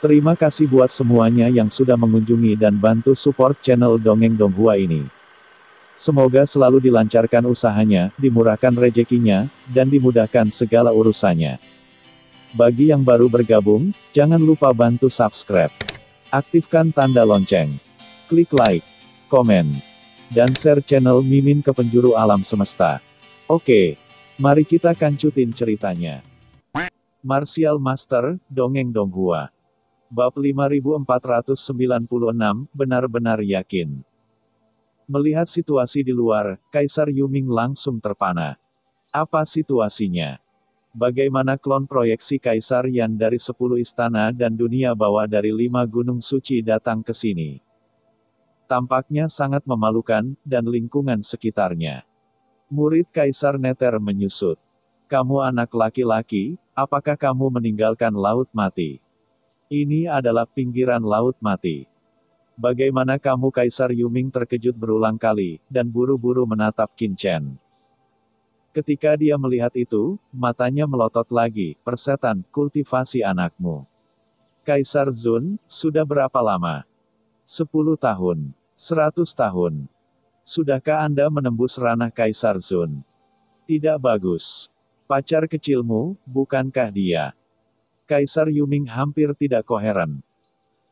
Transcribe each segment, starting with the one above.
Terima kasih buat semuanya yang sudah mengunjungi dan bantu support channel Dongeng Donghua ini. Semoga selalu dilancarkan usahanya, dimurahkan rezekinya, dan dimudahkan segala urusannya. Bagi yang baru bergabung, jangan lupa bantu subscribe. Aktifkan tanda lonceng. Klik like, komen, dan share channel Mimin ke penjuru alam semesta. Oke, mari kita kancutin ceritanya. Martial Master, Dongeng Donghua. Bab 5496, benar-benar yakin. Melihat situasi di luar, Kaisar Yuming langsung terpana. Apa situasinya? Bagaimana klon proyeksi Kaisar Yan dari 10 istana dan dunia bawah dari 5 gunung suci datang ke sini? Tampaknya sangat memalukan, dan lingkungan sekitarnya. Murid Kaisar Neter menyusut. Kamu anak laki-laki, apakah kamu meninggalkan Laut Mati? Ini adalah pinggiran Laut Mati. Bagaimana kamu? Kaisar Yuming terkejut berulang kali, dan buru-buru menatap Qin Chen. Ketika dia melihat itu, matanya melotot lagi. Persetan, kultivasi anakmu. Kaisar Zun, sudah berapa lama? 10 tahun. 100 tahun. Sudahkah Anda menembus ranah Kaisar Zun? Tidak bagus. Pacar kecilmu, bukankah dia? Kaisar Yuming hampir tidak koheren.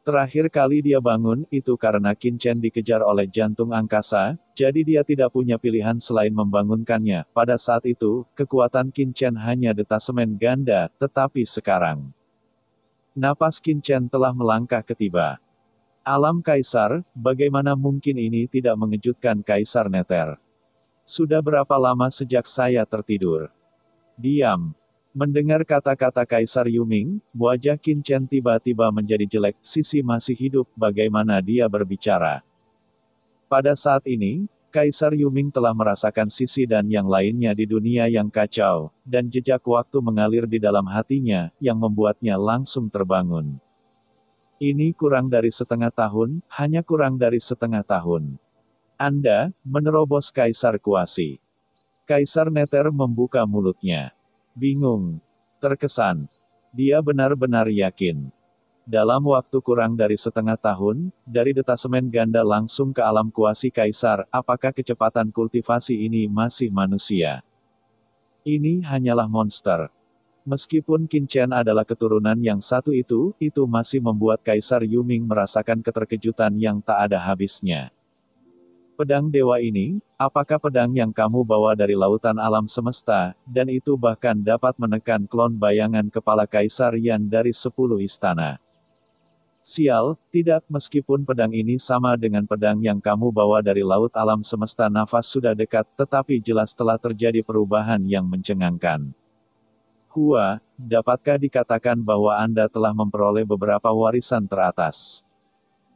Terakhir kali dia bangun, itu karena Qin Chen dikejar oleh jantung angkasa, jadi dia tidak punya pilihan selain membangunkannya. Pada saat itu, kekuatan Qin Chen hanya detasemen ganda, tetapi sekarang, napas Qin Chen telah melangkah ke tiba alam Kaisar. Bagaimana mungkin ini tidak mengejutkan Kaisar Neter? Sudah berapa lama sejak saya tertidur? Diam. Mendengar kata-kata Kaisar Yuming, wajah Qin Chen tiba-tiba menjadi jelek. Sisi masih hidup, bagaimana dia berbicara? Pada saat ini, Kaisar Yuming telah merasakan Sisi dan yang lainnya di dunia yang kacau, dan jejak waktu mengalir di dalam hatinya, yang membuatnya langsung terbangun. Ini kurang dari setengah tahun, hanya kurang dari setengah tahun. Anda menerobos Kaisar Kuasi. Kaisar Neter membuka mulutnya. Bingung. Terkesan. Dia benar-benar yakin. Dalam waktu kurang dari setengah tahun, dari detasemen ganda langsung ke alam kuasi Kaisar, apakah kecepatan kultivasi ini masih manusia? Ini hanyalah monster. Meskipun Qin Chen adalah keturunan yang satu itu masih membuat Kaisar Yuming merasakan keterkejutan yang tak ada habisnya. Pedang dewa ini, apakah pedang yang kamu bawa dari lautan alam semesta, dan itu bahkan dapat menekan klon bayangan kepala Kaisar Yan dari 10 istana? Sial, tidak, meskipun pedang ini sama dengan pedang yang kamu bawa dari laut alam semesta. Nafas sudah dekat, tetapi jelas telah terjadi perubahan yang mencengangkan. Hua, dapatkah dikatakan bahwa Anda telah memperoleh beberapa warisan teratas?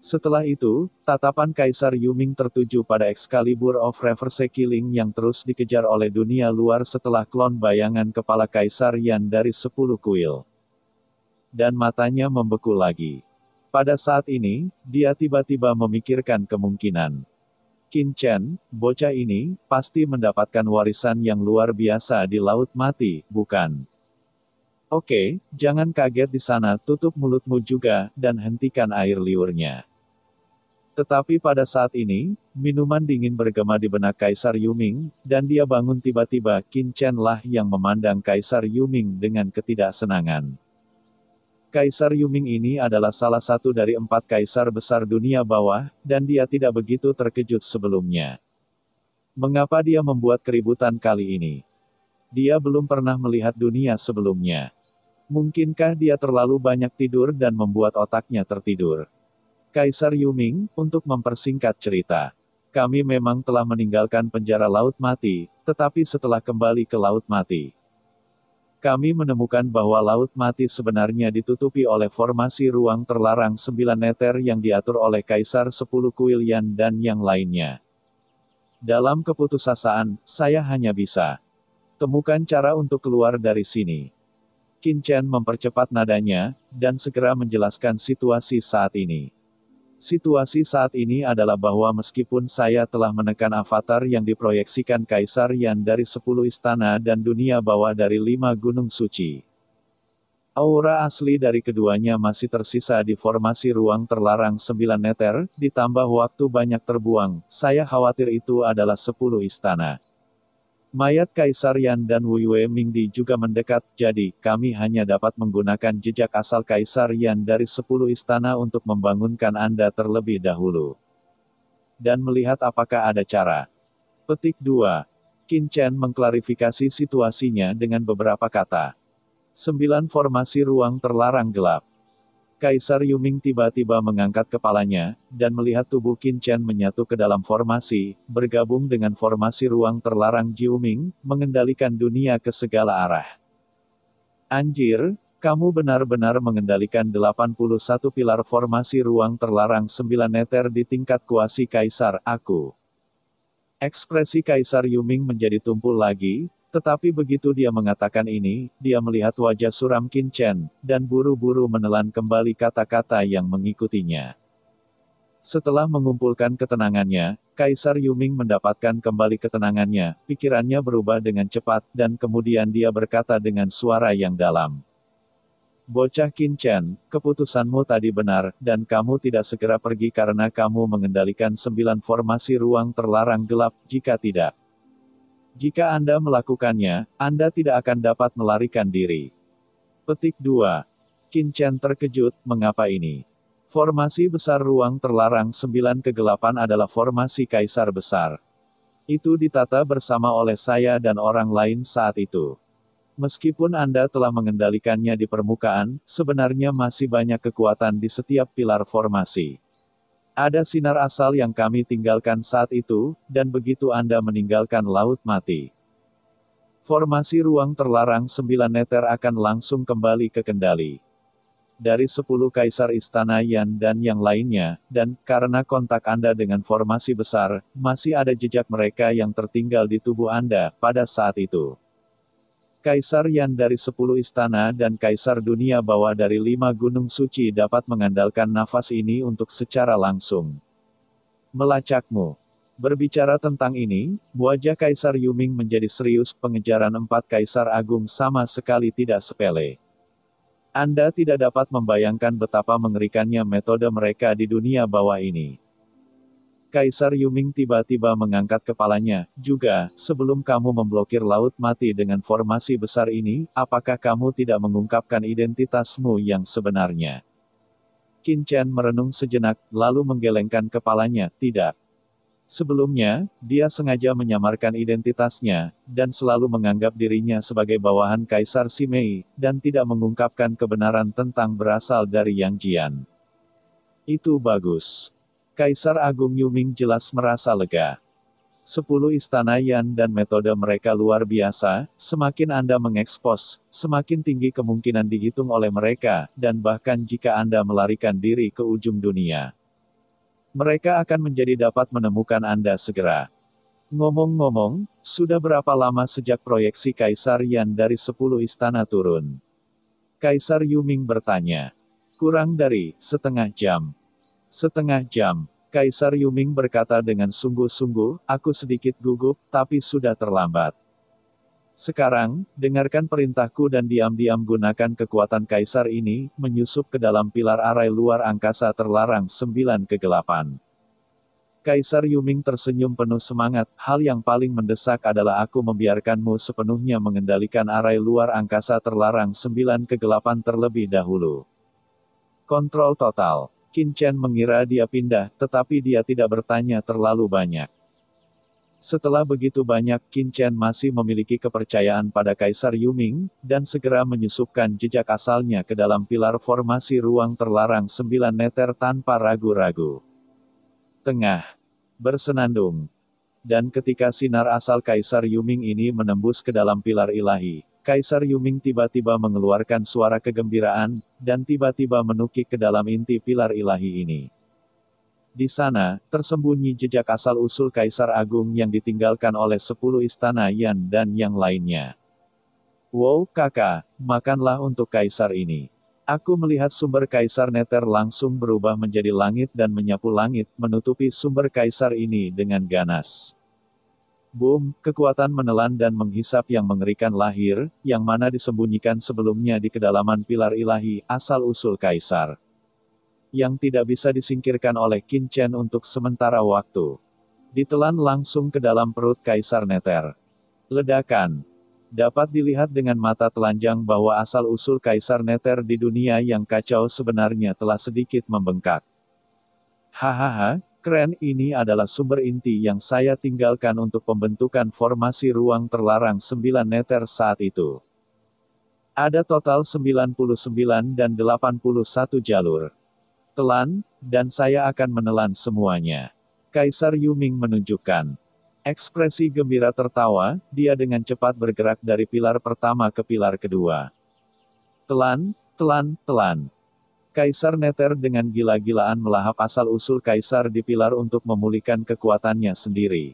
Setelah itu, tatapan Kaisar Yuming tertuju pada Excalibur of Reverse Killing yang terus dikejar oleh dunia luar setelah klon bayangan kepala Kaisar Yan dari 10 kuil. Dan matanya membeku lagi. Pada saat ini, dia tiba-tiba memikirkan kemungkinan. Qin Chen, bocah ini, pasti mendapatkan warisan yang luar biasa di Laut Mati, bukan? Oke, jangan kaget di sana, tutup mulutmu juga, dan hentikan air liurnya. Tetapi pada saat ini, minuman dingin bergema di benak Kaisar Yuming, dan dia bangun tiba-tiba. Qin Chen lah yang memandang Kaisar Yuming dengan ketidaksenangan. Kaisar Yuming ini adalah salah satu dari 4 kaisar besar dunia bawah, dan dia tidak begitu terkejut sebelumnya. Mengapa dia membuat keributan kali ini? Dia belum pernah melihat dunia sebelumnya. Mungkinkah dia terlalu banyak tidur dan membuat otaknya tertidur? Kaisar Yuming, untuk mempersingkat cerita, kami memang telah meninggalkan penjara Laut Mati, tetapi setelah kembali ke Laut Mati, kami menemukan bahwa Laut Mati sebenarnya ditutupi oleh formasi ruang terlarang 9 neter yang diatur oleh Kaisar 10 Kuil Yan dan yang lainnya. Dalam keputusasaan, saya hanya bisa temukan cara untuk keluar dari sini. Qin Chen mempercepat nadanya, dan segera menjelaskan situasi saat ini. Situasi saat ini adalah bahwa meskipun saya telah menekan avatar yang diproyeksikan Kaisar Yan dari 10 istana dan dunia bawah dari 5 gunung suci, Aura asli dari keduanya masih tersisa di formasi ruang terlarang 9 meter, ditambah waktu banyak terbuang, saya khawatir itu adalah 10 istana. Mayat Kaisar Yan dan Wei Mingdi juga mendekat, jadi, kami hanya dapat menggunakan jejak asal Kaisar Yan dari 10 istana untuk membangunkan Anda terlebih dahulu. Dan melihat apakah ada cara. Petik 2. Qin Chen mengklarifikasi situasinya dengan beberapa kata. 9 formasi ruang terlarang gelap. Kaisar Yuming tiba-tiba mengangkat kepalanya, dan melihat tubuh Qin Chen menyatu ke dalam formasi, bergabung dengan formasi ruang terlarang Jiuming, mengendalikan dunia ke segala arah. Anjir, kamu benar-benar mengendalikan 81 pilar formasi ruang terlarang 9 meter di tingkat kuasi Kaisar, aku. Ekspresi Kaisar Yuming menjadi tumpul lagi, tetapi begitu dia mengatakan ini, dia melihat wajah suram Qin Chen, dan buru-buru menelan kembali kata-kata yang mengikutinya. Setelah mengumpulkan ketenangannya, Kaisar Yuming mendapatkan kembali ketenangannya, pikirannya berubah dengan cepat, dan kemudian dia berkata dengan suara yang dalam. Bocah Qin Chen, keputusanmu tadi benar, dan kamu tidak segera pergi karena kamu mengendalikan 9 formasi ruang terlarang gelap, jika tidak. Jika Anda melakukannya, Anda tidak akan dapat melarikan diri. Petik 2. Qin Chen terkejut, mengapa ini? Formasi besar ruang terlarang 9 kegelapan adalah formasi Kaisar Besar. Itu ditata bersama oleh saya dan orang lain saat itu. Meskipun Anda telah mengendalikannya di permukaan, sebenarnya masih banyak kekuatan di setiap pilar formasi. Ada sinar asal yang kami tinggalkan saat itu, dan begitu Anda meninggalkan Laut Mati. Formasi ruang terlarang 9 meter akan langsung kembali ke kendali. Dari 10 Kaisar Istana Yan dan yang lainnya, dan, karena kontak Anda dengan formasi besar, masih ada jejak mereka yang tertinggal di tubuh Anda, pada saat itu. Kaisar Yan dari 10 istana dan Kaisar Dunia Bawah dari 5 gunung suci dapat mengandalkan nafas ini untuk secara langsung melacakmu. Berbicara tentang ini, wajah Kaisar Yuming menjadi serius, pengejaran 4 Kaisar Agung sama sekali tidak sepele. Anda tidak dapat membayangkan betapa mengerikannya metode mereka di dunia bawah ini. Kaisar Yuming tiba-tiba mengangkat kepalanya, juga, sebelum kamu memblokir Laut Mati dengan formasi besar ini, apakah kamu tidak mengungkapkan identitasmu yang sebenarnya? Qin Chen merenung sejenak, lalu menggelengkan kepalanya, tidak. Sebelumnya, dia sengaja menyamarkan identitasnya, dan selalu menganggap dirinya sebagai bawahan Kaisar Simei, dan tidak mengungkapkan kebenaran tentang berasal dari Yang Jian. Itu bagus. Kaisar Agung Yuming jelas merasa lega. 10 istana Yan dan metode mereka luar biasa, semakin Anda mengekspos, semakin tinggi kemungkinan dihitung oleh mereka, dan bahkan jika Anda melarikan diri ke ujung dunia. Mereka akan menjadi dapat menemukan Anda segera. Ngomong-ngomong, sudah berapa lama sejak proyeksi Kaisar Yan dari 10 istana turun? Kaisar Yuming bertanya. Kurang dari setengah jam. Setengah jam. Kaisar Yuming berkata dengan sungguh-sungguh, aku sedikit gugup, tapi sudah terlambat. Sekarang, dengarkan perintahku dan diam-diam gunakan kekuatan Kaisar ini, menyusup ke dalam pilar arai luar angkasa terlarang 9 kegelapan. Kaisar Yuming tersenyum penuh semangat, hal yang paling mendesak adalah aku membiarkanmu sepenuhnya mengendalikan arai luar angkasa terlarang 9 kegelapan terlebih dahulu. Kontrol total. Qin Chen mengira dia pindah, tetapi dia tidak bertanya terlalu banyak. Setelah begitu banyak, Qin Chen masih memiliki kepercayaan pada Kaisar Yuming, dan segera menyusupkan jejak asalnya ke dalam pilar formasi ruang terlarang 9 meter tanpa ragu-ragu. Tengah. Bersenandung. Dan ketika sinar asal Kaisar Yuming ini menembus ke dalam pilar ilahi, Kaisar Yuming tiba-tiba mengeluarkan suara kegembiraan, dan tiba-tiba menukik ke dalam inti pilar ilahi ini. Di sana, tersembunyi jejak asal-usul Kaisar Agung yang ditinggalkan oleh 10 istana Yan dan yang lainnya. Wow, kakak, makanlah untuk Kaisar ini. Aku melihat sumber Kaisar Nether langsung berubah menjadi langit dan menyapu langit, menutupi sumber Kaisar ini dengan ganas. Boom, kekuatan menelan dan menghisap yang mengerikan lahir, yang mana disembunyikan sebelumnya di kedalaman pilar ilahi, asal-usul kaisar. Yang tidak bisa disingkirkan oleh Qin Chen untuk sementara waktu. Ditelan langsung ke dalam perut Kaisar Nether. Ledakan. Dapat dilihat dengan mata telanjang bahwa asal-usul Kaisar Nether di dunia yang kacau sebenarnya telah sedikit membengkak. Hahaha. Keren, ini adalah sumber inti yang saya tinggalkan untuk pembentukan formasi ruang terlarang 9 Nether saat itu. Ada total 99 dan 81 jalur. Telan, dan saya akan menelan semuanya. Kaisar Yuming menunjukkan. Ekspresi gembira tertawa, dia dengan cepat bergerak dari pilar pertama ke pilar kedua. Telan, telan, telan. Kaisar Nether dengan gila-gilaan melahap asal-usul Kaisar di pilar untuk memulihkan kekuatannya sendiri.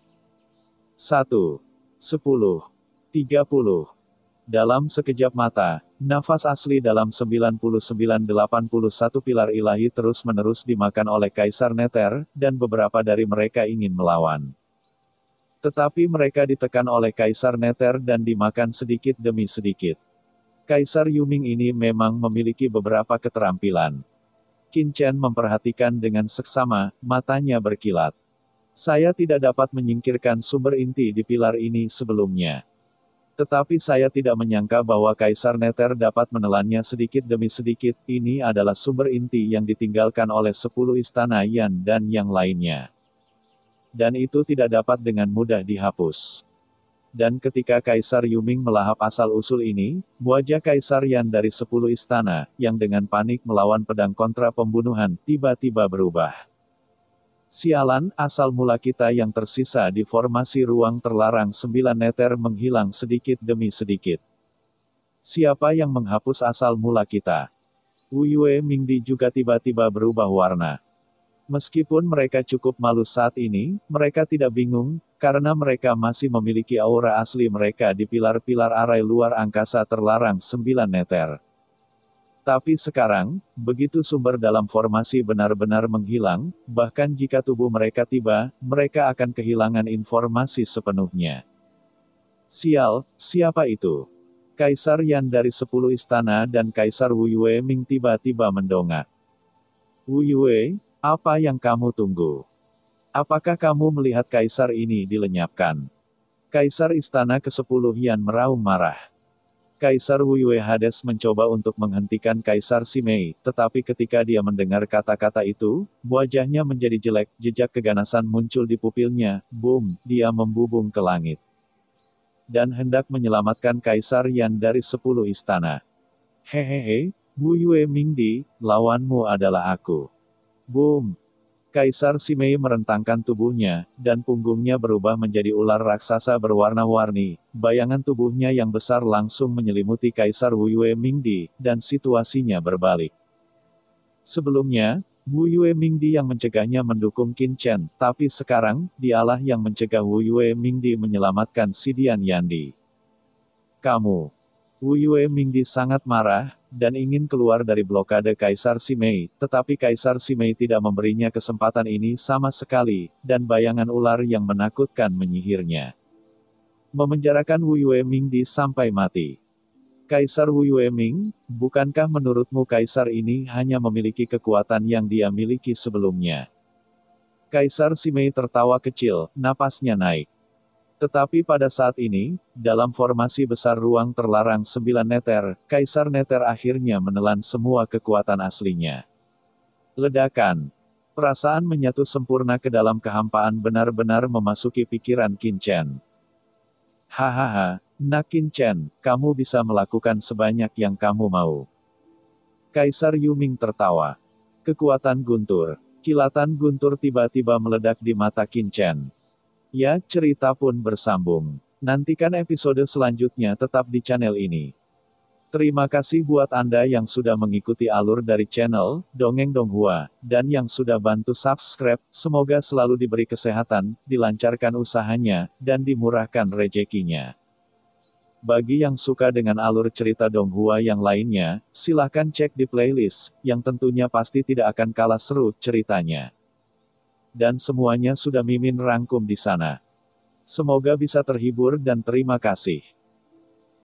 1. 10. 30. Dalam sekejap mata, nafas asli dalam 99-81 pilar ilahi terus-menerus dimakan oleh Kaisar Nether, dan beberapa dari mereka ingin melawan. Tetapi mereka ditekan oleh Kaisar Nether dan dimakan sedikit demi sedikit. Kaisar Yuming ini memang memiliki beberapa keterampilan. Qin Chen memperhatikan dengan seksama, matanya berkilat. Saya tidak dapat menyingkirkan sumber inti di pilar ini sebelumnya. Tetapi saya tidak menyangka bahwa Kaisar Nether dapat menelannya sedikit demi sedikit. Ini adalah sumber inti yang ditinggalkan oleh 10 istana Yan dan yang lainnya. Dan itu tidak dapat dengan mudah dihapus. Dan ketika Kaisar Yuming melahap asal-usul ini, wajah Kaisar Yan dari 10 istana, yang dengan panik melawan pedang kontra pembunuhan, tiba-tiba berubah. Sialan, asal mula kita yang tersisa di formasi ruang terlarang 9 Nether menghilang sedikit demi sedikit. Siapa yang menghapus asal mula kita? Wu Yue Mingdi juga tiba-tiba berubah warna. Meskipun mereka cukup malu saat ini, mereka tidak bingung, karena mereka masih memiliki aura asli mereka di pilar-pilar arai luar angkasa terlarang 9 Nether. Tapi sekarang, begitu sumber dalam formasi benar-benar menghilang, bahkan jika tubuh mereka tiba, mereka akan kehilangan informasi sepenuhnya. Sial, siapa itu? Kaisar Yan dari 10 istana dan Kaisar Wu Yue Ming tiba-tiba mendongak. Wu Yue, apa yang kamu tunggu? Apakah kamu melihat Kaisar ini dilenyapkan? Kaisar Istana ke-10 Yan meraung marah. Kaisar Wu Yue Hades mencoba untuk menghentikan Kaisar Simei, tetapi ketika dia mendengar kata-kata itu, wajahnya menjadi jelek, jejak keganasan muncul di pupilnya, boom, dia membubung ke langit. Dan hendak menyelamatkan Kaisar Yan dari 10 istana. Hehehe, Wu Yue Mingdi, lawanmu adalah aku. Boom! Kaisar Simei merentangkan tubuhnya, dan punggungnya berubah menjadi ular raksasa berwarna-warni. Bayangan tubuhnya yang besar langsung menyelimuti Kaisar Wu Yue Mingdi, dan situasinya berbalik. Sebelumnya, Wu Yue Mingdi yang mencegahnya mendukung Qin Chen, tapi sekarang, dialah yang mencegah Wu Yue Mingdi menyelamatkan si Dian Yandi. Kamu! Wu Yue Mingdi sangat marah, dan ingin keluar dari blokade Kaisar Simei, tetapi Kaisar Simei tidak memberinya kesempatan ini sama sekali, dan bayangan ular yang menakutkan menyihirnya. Memenjarakan Wu Yue Mingdi sampai mati. Kaisar Wu Yue Ming, bukankah menurutmu Kaisar ini hanya memiliki kekuatan yang dia miliki sebelumnya? Kaisar Simei tertawa kecil, napasnya naik. Tetapi pada saat ini, dalam formasi besar ruang terlarang 9 Nether, Kaisar Nether akhirnya menelan semua kekuatan aslinya. Ledakan. Perasaan menyatu sempurna ke dalam kehampaan benar-benar memasuki pikiran Qin Chen. Hahaha, Nak Qin Chen, kamu bisa melakukan sebanyak yang kamu mau. Kaisar Yuming tertawa. Kekuatan guntur. Kilatan guntur tiba-tiba meledak di mata Qin Chen. Ya, cerita pun bersambung. Nantikan episode selanjutnya tetap di channel ini. Terima kasih buat Anda yang sudah mengikuti alur dari channel Dongeng Donghua, dan yang sudah bantu subscribe. Semoga selalu diberi kesehatan, dilancarkan usahanya, dan dimurahkan rezekinya. Bagi yang suka dengan alur cerita Donghua yang lainnya, silahkan cek di playlist, yang tentunya pasti tidak akan kalah seru ceritanya. Dan semuanya sudah Mimin rangkum di sana. Semoga bisa terhibur dan terima kasih.